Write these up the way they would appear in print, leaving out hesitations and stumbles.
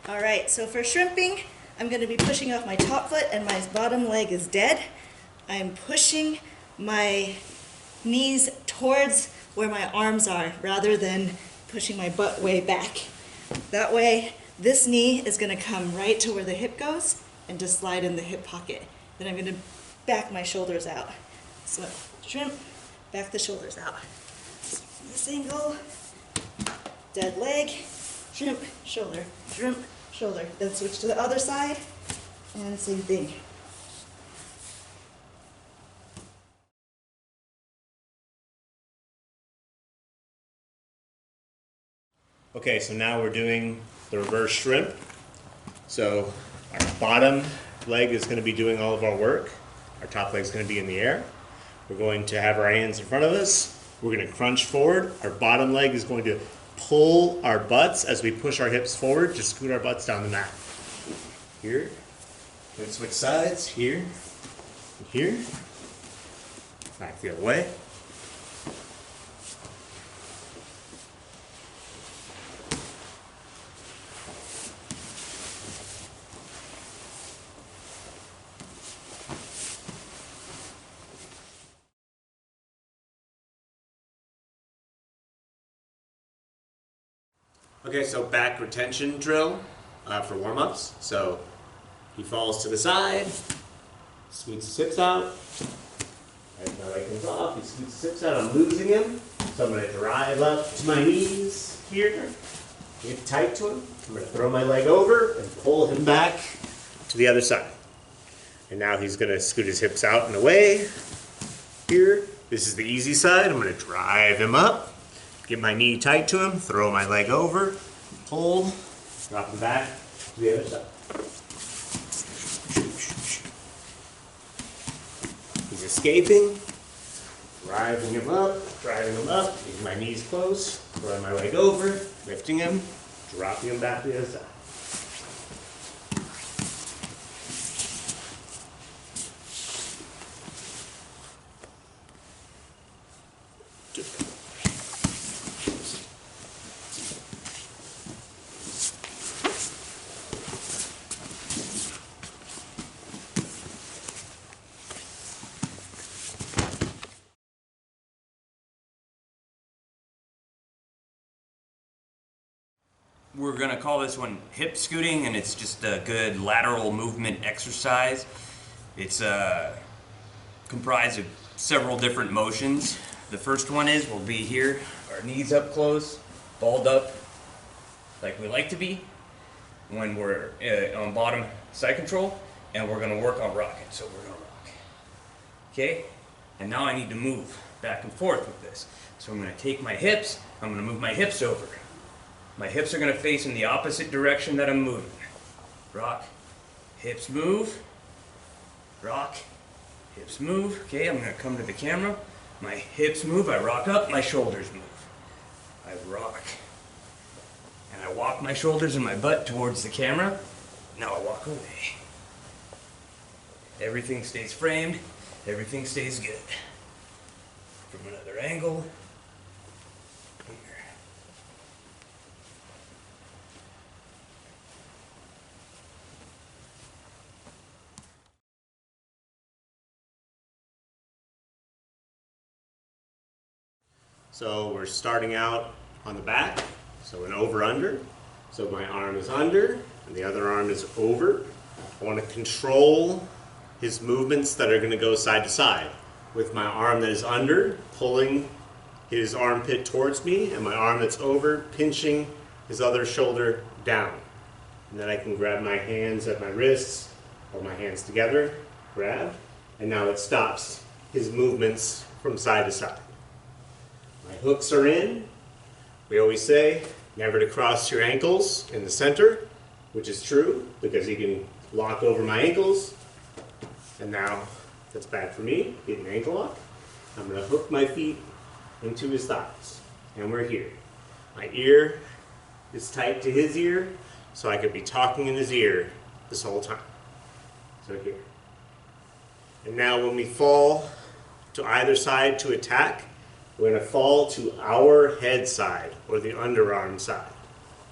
All right, so for shrimping, I'm going to be pushing off my top foot and my bottom leg is dead. I'm pushing my knees towards where my arms are rather than pushing my butt way back. That way, this knee is going to come right to where the hip goes and just slide in the hip pocket. Then I'm going to back my shoulders out. So shrimp, back the shoulders out. This angle, dead leg, shrimp, shoulder, shrimp, shoulder. Then switch to the other side, and same thing. Okay, so now we're doing the reverse shrimp. So our bottom leg is going to be doing all of our work. Our top leg is going to be in the air. We're going to have our hands in front of us. We're going to crunch forward. Our bottom leg is going to pull our butts as we push our hips forward to scoot our butts down the mat. Here. Then switch sides. Here. And here. Back the other way. Okay, so back retention drill for warm-ups. So he falls to the side, scoots his hips out. As my leg comes off, he scoots his hips out. I'm losing him, so I'm going to drive up to my knees here, get tight to him. I'm going to throw my leg over and pull him back to the other side. And now he's going to scoot his hips out and away here. This is the easy side. I'm going to drive him up. Get my knee tight to him, throw my leg over, pull, drop him back to the other side. He's escaping, driving him up, getting my knees close, throwing my leg over, lifting him, dropping him back to the other side. We're going to call this one hip scooting, and it's just a good lateral movement exercise. It's comprised of several different motions. The first one is we'll be here, our knees up close, balled up like we like to be when we're on bottom side control, and we're going to work on rocking. So we're going to rock. Okay? And now I need to move back and forth with this. So I'm going to take my hips, I'm going to move my hips over. My hips are going to face in the opposite direction that I'm moving. Rock, hips move, rock, hips move. Okay, I'm going to come to the camera. My hips move, I rock up, my shoulders move. I rock. And I walk my shoulders and my butt towards the camera. Now I walk away. Everything stays framed, everything stays good. From another angle. So we're starting out on the back, so an over-under. So my arm is under, and the other arm is over. I want to control his movements that are going to go side to side. With my arm that is under, pulling his armpit towards me, and my arm that's over, pinching his other shoulder down. And then I can grab my hands at my wrists, hold my hands together, grab, and now it stops his movements from side to side. My hooks are in. We always say never to cross your ankles in the center, which is true because he can lock over my ankles. And now that's bad for me, get an ankle lock. I'm going to hook my feet into his thighs. And we're here. My ear is tight to his ear, so I could be talking in his ear this whole time. So here. And now when we fall to either side to attack, we're going to fall to our head side, or the underarm side.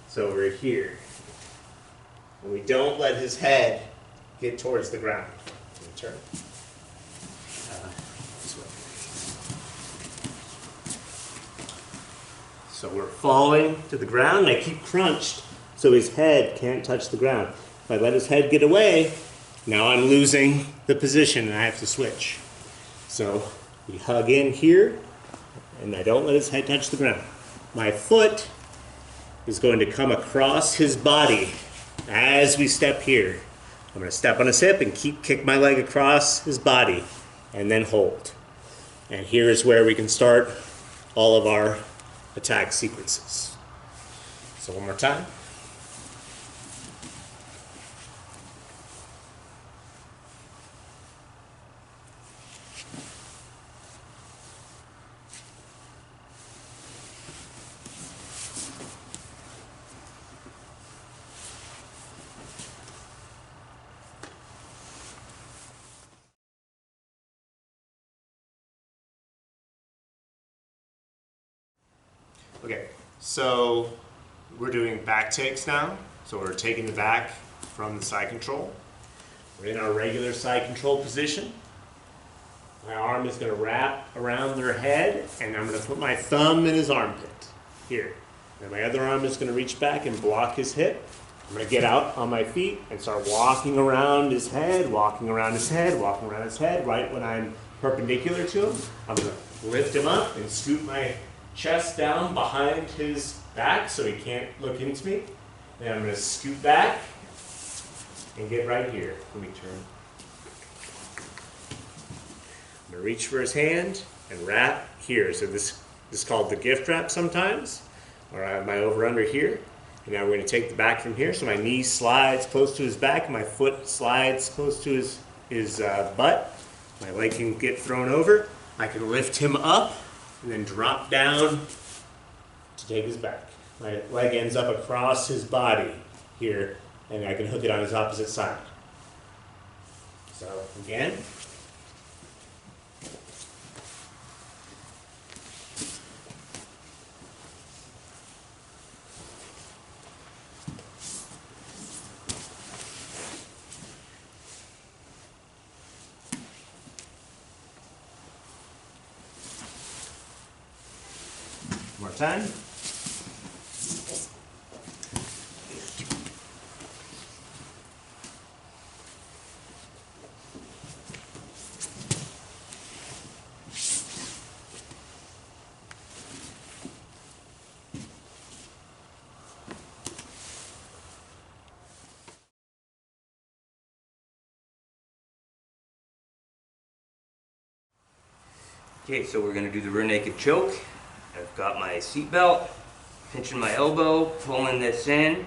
So we're here. And we don't let his head get towards the ground. Turn. This way. So we're falling to the ground, and I keep crunched so his head can't touch the ground. If I let his head get away, now I'm losing the position and I have to switch. So we hug in here, and I don't let his head touch the ground. My foot is going to come across his body as we step here. I'm going to step on his hip and kick my leg across his body and then hold. And here is where we can start all of our attack sequences. So one more time. Okay, so we're doing back takes now. So we're taking the back from the side control. We're in our regular side control position. My arm is going to wrap around their head, and I'm going to put my thumb in his armpit here. And my other arm is going to reach back and block his hip. I'm going to get out on my feet and start walking around his head, walking around his head, walking around his head. Right when I'm perpendicular to him, I'm going to lift him up and scoop my chest down behind his back so he can't look into me. Then I'm going to scoot back and get right here. Let me turn. I'm going to reach for his hand and wrap here. So this is called the gift wrap sometimes. Or I have my over-under here. And now we're going to take the back from here. So my knee slides close to his back, and my foot slides close to his butt. My leg can get thrown over. I can lift him up and then drop down to take his back. My leg ends up across his body here, and I can hook it on his opposite side. So again. More time. Okay, so we're going to do the rear naked choke. I've got my seat belt, pinching my elbow, pulling this in.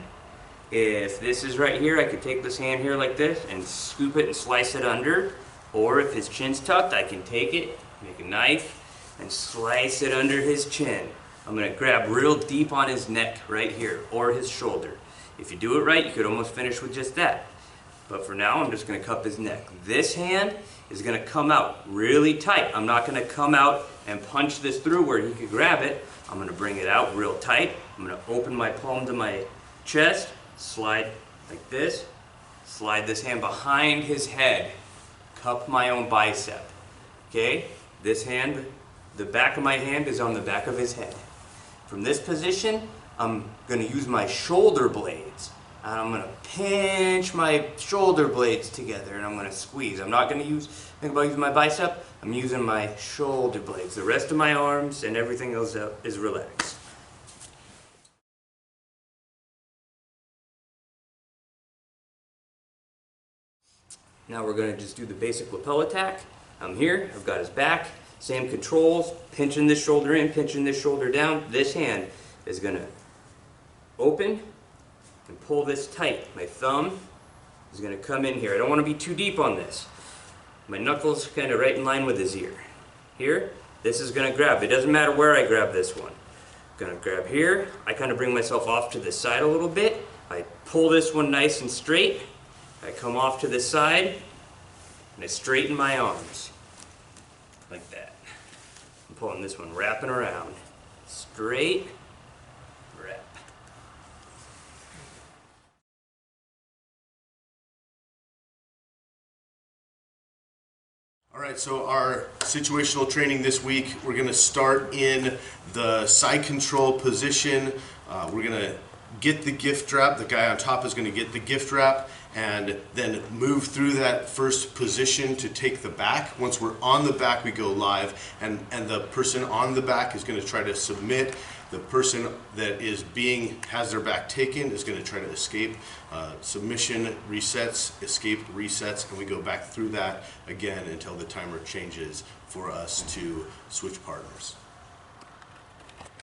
If this is right here, I could take this hand here like this and scoop it and slice it under. Or if his chin's tucked, I can take it, make a knife, and slice it under his chin. I'm going to grab real deep on his neck right here, or his shoulder. If you do it right, you could almost finish with just that. But for now, I'm just going to cup his neck. This hand is going to come out really tight. I'm not going to come out and punch this through where he could grab it. I'm going to bring it out real tight. I'm going to open my palm to my chest, slide like this, slide this hand behind his head, cup my own bicep. Okay? This hand, the back of my hand is on the back of his head. From this position, I'm going to use my shoulder blades. And I'm going to pinch my shoulder blades together and I'm going to squeeze. I'm not going to think about using my bicep. I'm using my shoulder blades. The rest of my arms and everything else is relaxed. Now we're going to just do the basic lapel attack. I'm here. I've got his back. Same controls. Pinching this shoulder in, pinching this shoulder down. This hand is going to open and pull this tight. My thumb is going to come in here. I don't want to be too deep on this. My knuckles kind of right in line with his ear. Here, this is going to grab. It doesn't matter where I grab this one. I'm going to grab here. I kind of bring myself off to the side a little bit. I pull this one nice and straight. I come off to the side and I straighten my arms like that. I'm pulling this one, wrapping around. Straight. All right, so our situational training this week, we're going to start in the side control position. We're going to get the gift wrap. The guy on top is going to get the gift wrap and then move through that first position to take the back. Once we're on the back, we go live, and the person on the back is going to try to submit. The person that has their back taken is going to try to escape. Submission resets, escape resets, and we go back through that again until the timer changes for us to switch partners.